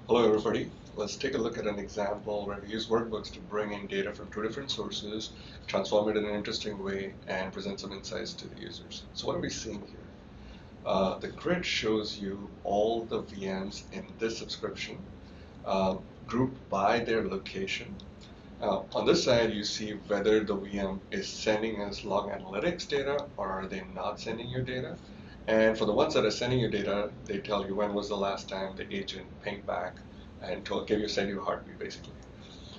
Hello everybody. Let's take a look at an example where we use workbooks to bring in data from two different sources, transform it in an interesting way, and present some insights to the users. So what are we seeing here? The grid shows you all the VMs in this subscription, grouped by their location. On this side, you see whether the VM is sending us log analytics data or are they not sending you data. And for the ones that are sending you data, they tell you when was the last time the agent pinged back and send you a heartbeat basically.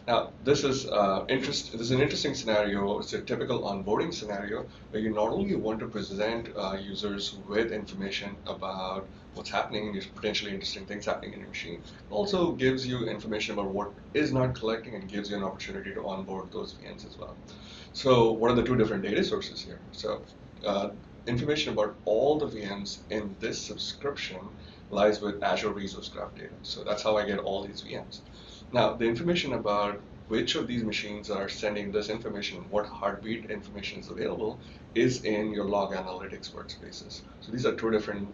Now, this is an interesting scenario. It's a typical onboarding scenario where you not only want to present users with information about what's happening, there's potentially interesting things happening in your machine, it also gives you information about what is not collecting and gives you an opportunity to onboard those VMs as well. So, what are the two different data sources here? So, uh, information about all the VMs in this subscription lies with Azure Resource Graph data. So that's how I get all these VMs. Now, the information about which of these machines are sending this information, what heartbeat information is available, is in your log analytics workspaces. So these are two different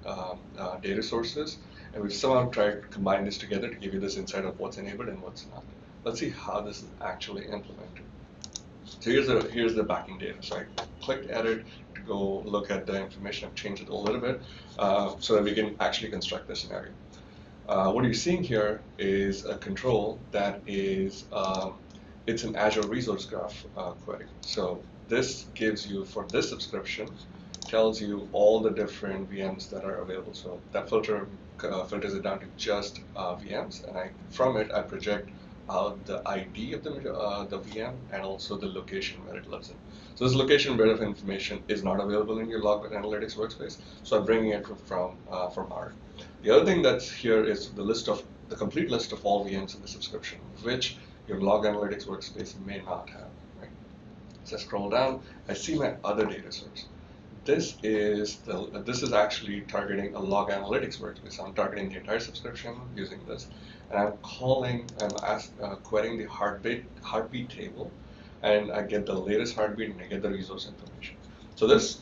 data sources, and we've somehow tried to combine this together to give you this insight of what's enabled and what's not. Let's see how this is actually implemented. So here's the backing data. So I clicked edit to go look at the information. I've changed it a little bit so that we can actually construct the scenario. What you're seeing here is a control that is, it's an Azure Resource Graph query. So this gives you, for this subscription, tells you all the different VMs that are available. So that filters it down to just VMs, and from it I project out the ID of the VM and also the location where it lives in. So this location bit of information is not available in your log analytics workspace, so I'm bringing it from R. The other thing that's here is the complete list of all VMs in the subscription, which your log analytics workspace may not have. Right? So I scroll down, I see my other data source. This is actually targeting a log analytics workspace. I'm targeting the entire subscription using this, and querying the heartbeat table, and I get the latest heartbeat and I get the resource information. So this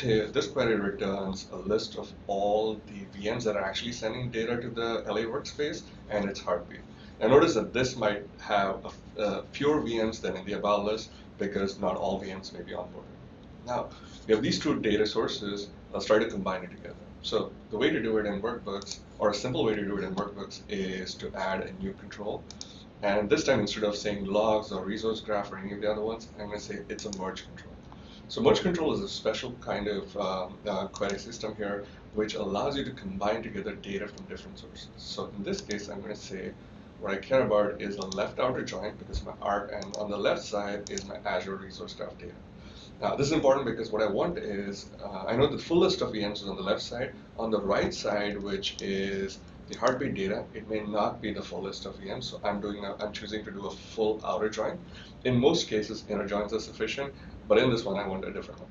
query returns a list of all the VMs that are actually sending data to the LA workspace and its heartbeat. Now notice that this might have fewer VMs than in the about list because not all VMs may be onboarded. Now, we have these two data sources. Let's try to combine it together. So the way to do it in workbooks, or a simple way to do it in workbooks, is to add a new control. And this time, instead of saying logs or resource graph or any of the other ones, I'm going to say it's a merge control. So merge control is a special kind of query system here, which allows you to combine together data from different sources. So in this case, I'm going to say what I care about is the left outer join because my art, and on the left side is my Azure Resource Graph data. Now, this is important because what I want is, I know the full list of VMs is on the left side. On the right side, which is the heartbeat data, it may not be the full list of VMs, so I'm choosing to do a full outer join. In most cases, inner joins are sufficient, but in this one, I want a different one.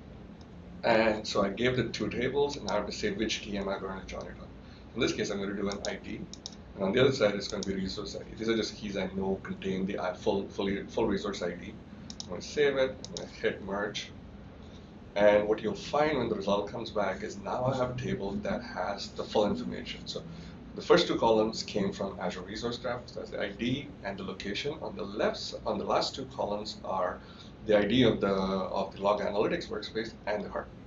And so I gave the two tables, and I have to say which key am I going to join it on. In this case, I'm going to do an ID, and on the other side, it's going to be resource ID. These are just keys I know contain the full resource ID. I'm going to save it, I'm going to hit merge. And what you'll find when the result comes back is now I have a table that has the full information. So the first two columns came from Azure Resource Graphs, that's the ID and the location. On the last two columns are the ID of the log analytics workspace and the heartbeat.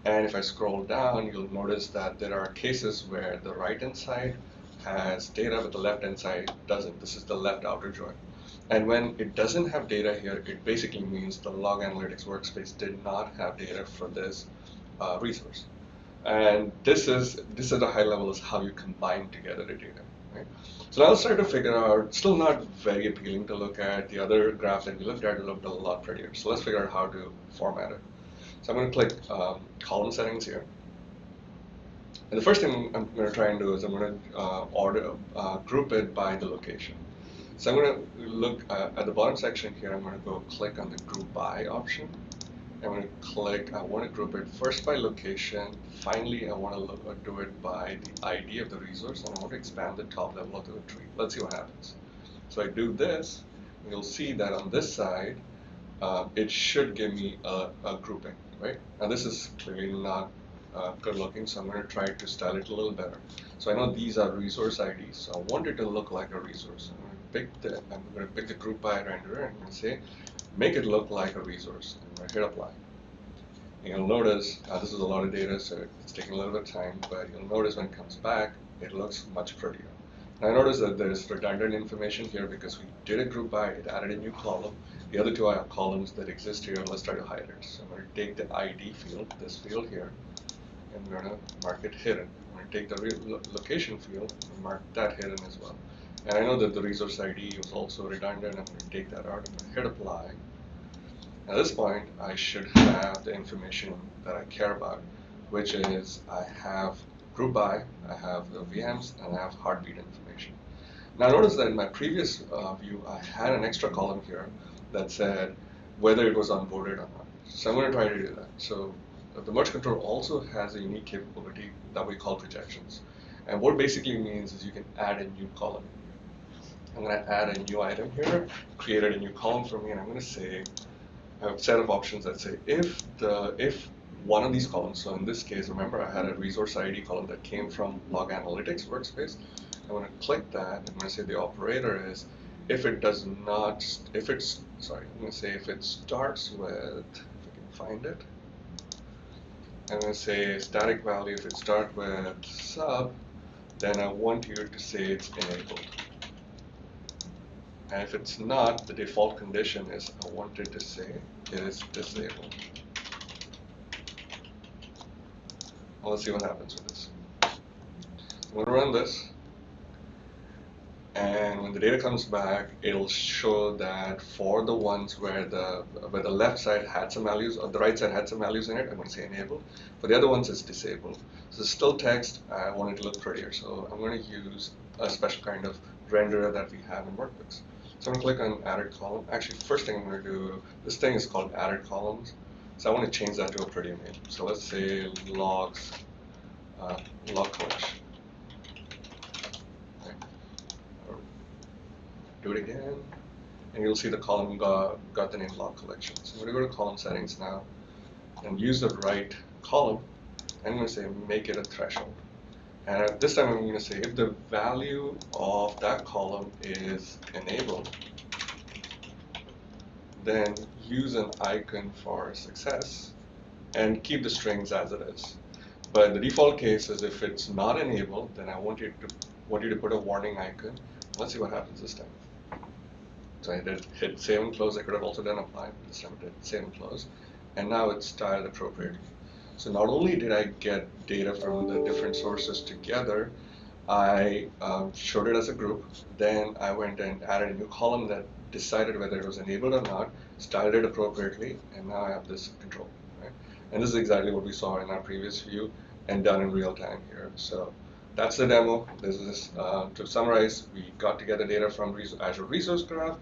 And if I scroll down, you'll notice that there are cases where the right-hand side has data, but the left-hand side doesn't. This is the left outer join. And when it doesn't have data here, it basically means the log analytics workspace did not have data for this resource. And this at a high level is how you combine together the data. Right? So now let's try to figure out, still not very appealing to look at. The other graph that we looked at, it looked a lot prettier. So let's figure out how to format it. So I'm going to click column settings here. And the first thing I'm going to try and do is I'm going to group it by the location. So I'm going to look at the bottom section here. I'm going to go click on the group by option. I'm going to click, I want to group it first by location. Finally, I want to do it by the ID of the resource, and I want to expand the top level of the tree. Let's see what happens. So I do this, and you'll see that on this side, it should give me a grouping, right? Now this is clearly not good looking, so I'm going to try to style it a little better. So I know these are resource IDs, so I want it to look like a resource. I'm going to pick the group by renderer and I'm going to say, make it look like a resource. I'm going to hit apply. And you'll notice, this is a lot of data, so it's taking a little bit of time, but you'll notice when it comes back, it looks much prettier. Now I notice that there's redundant information here because we did a group by, it added a new column. The other two columns that exist here, let's try to hide it. So I'm going to take the ID field, this field here, and I'm going to mark it hidden. I'm going to take the location field and mark that hidden as well. And I know that the resource ID was also redundant. I'm going to take that out. I'm going to hit apply. At this point, I should have the information that I care about, which is I have group by, I have the VMs, and I have heartbeat information. Now notice that in my previous view, I had an extra column here that said whether it was onboarded or not. So I'm going to try to do that. So the merge control also has a unique capability that we call projections. And what basically means is you can add a new column. I'm going to add a new item here, created a new column for me, and I'm going to say, I have a set of options that say if one of these columns, so in this case, remember I had a resource ID column that came from Log Analytics workspace. I'm going to click that. I'm going to say the operator is if it does not, if it's, sorry, I'm going to say if it starts with, if I can find it, I'm going to say static value, if it starts with sub, then I want you to say it's enabled. And if it's not, the default condition is I want it to say it is disabled. Well, let's see what happens with this. I'm going to run this, and when the data comes back, it'll show that for the ones where the left side had some values or the right side had some values in it, I'm going to say enabled. For the other ones, it's disabled. So it's still text. I want it to look prettier, so I'm going to use a special kind of renderer that we have in Workbooks. So I'm going to click on added column. Actually, first thing I'm going to do, this thing is called added columns. So I want to change that to a prettier name. So let's say logs, log collection. Okay. Do it again, and you'll see the column got the name log collection. So I'm going to go to column settings now and use the right column. I'm going to say make it a threshold. And this time I'm going to say if the value of that column is enabled, then use an icon for success and keep the strings as it is. But the default case is if it's not enabled, then I want you to put a warning icon. Let's see what happens this time. So I did hit save and close. I could have also done apply. This time I did save and close. And now it's styled appropriately. So not only did I get data from the different sources together, I showed it as a group. Then I went and added a new column that decided whether it was enabled or not, styled it appropriately, and now I have this control. Right? And this is exactly what we saw in our previous view and done in real time here. So that's the demo. This is to summarize, we got together data from Azure Resource Graph,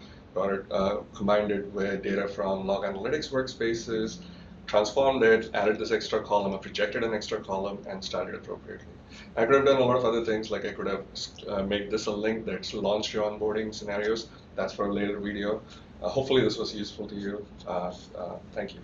combined it with data from Log Analytics workspaces, transformed it, added this extra column, or projected an extra column, and styled it appropriately. I could have done a lot of other things, like I could have made this a link that's launched your onboarding scenarios. That's for a later video. Hopefully this was useful to you. Thank you.